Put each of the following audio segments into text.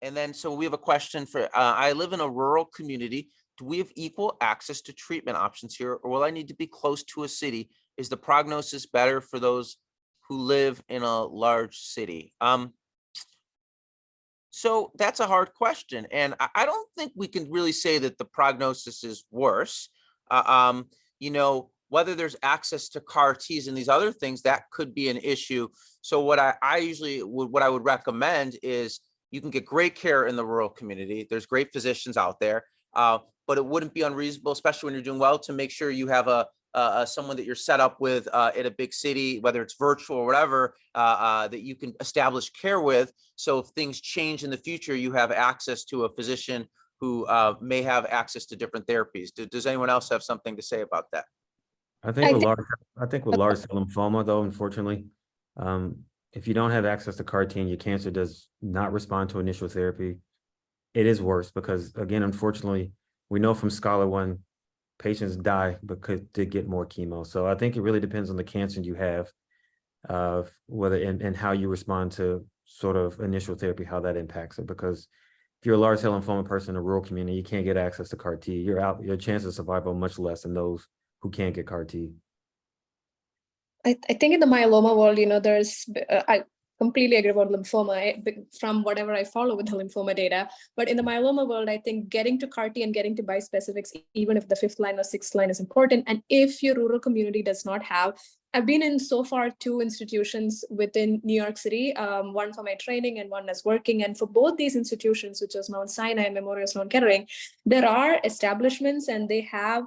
And then, so we have a question for, I live in a rural community. Do we have equal access to treatment options here, or will I need to be close to a city? Is the prognosis better for those who live in a large city? So that's a hard question. And I don't think we can really say that the prognosis is worse. Uh, um, whether there's access to CAR Ts and these other things, that could be an issue. So what I usually would, what I would recommend is you can get great care in the rural community. There's great physicians out there, but it wouldn't be unreasonable, especially when you're doing well, to make sure you have someone that you're set up with in a big city, whether it's virtual or whatever, that you can establish care with. So if things change in the future, you have access to a physician who may have access to different therapies. Does anyone else have something to say about that? I think with large cell lymphoma, though, unfortunately, if you don't have access to CAR T and your cancer does not respond to initial therapy, it is worse because, again, unfortunately, we know from Scholar-1, patients die because they get more chemo. So I think it really depends on the cancer you have, whether and how you respond to sort of initial therapy, how that impacts it. Because if you're a large cell lymphoma person in a rural community, you can't get access to CAR T. Your chances of survival are much less than those who can't get CAR T. I think in the myeloma world, I completely agree about lymphoma from whatever I follow with the lymphoma data. But in the myeloma world, I think getting to CAR T and getting to bispecifics, even if the 5th line or 6th line, is important. And if your rural community does not have, I've been in so far 2 institutions within New York City, one for my training and one as working. And for both these institutions, which is Mount Sinai and Memorial Sloan Kettering, there are establishments and they have,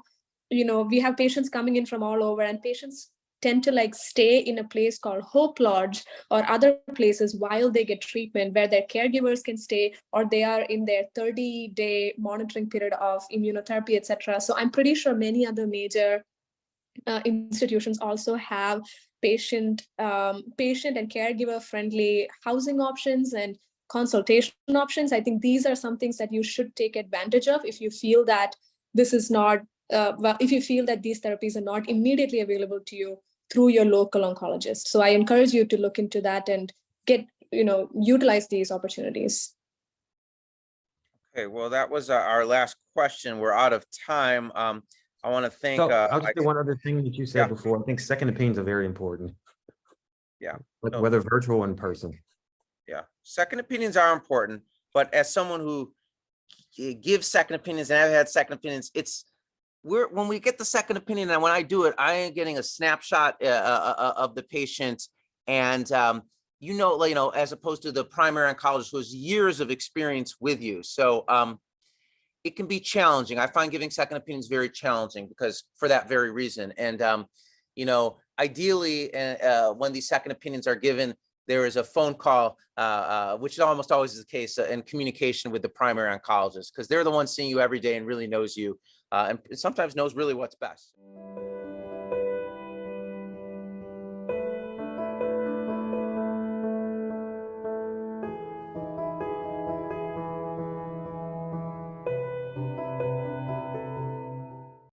we have patients coming in from all over, and patients tend to stay in a place called Hope Lodge or other places while they get treatment, where their caregivers can stay, or they are in their 30-day monitoring period of immunotherapy, etc. So I'm pretty sure many other major institutions also have patient and caregiver friendly housing options and consultation options. I think these are some things that you should take advantage of if you feel that this is not, if you feel that these therapies are not immediately available to you through your local oncologist. So I encourage you to look into that and utilize these opportunities. Okay, well, that was our last question. We're out of time. I want to thank. So I'll just say one other thing that you said before. I think second opinions are very important. Yeah. Whether virtual or in person. Yeah, second opinions are important, but as someone who gives second opinions and I've had second opinions, when we get the second opinion, and when I do it, I am getting a snapshot of the patient, and as opposed to the primary oncologist who has years of experience with you. So it can be challenging. I find giving second opinions very challenging because for that very reason. And ideally, when these second opinions are given, there is a phone call, which almost always is the case, in communication with the primary oncologist, because they're the ones seeing you every day and really knows you, and sometimes knows really what's best.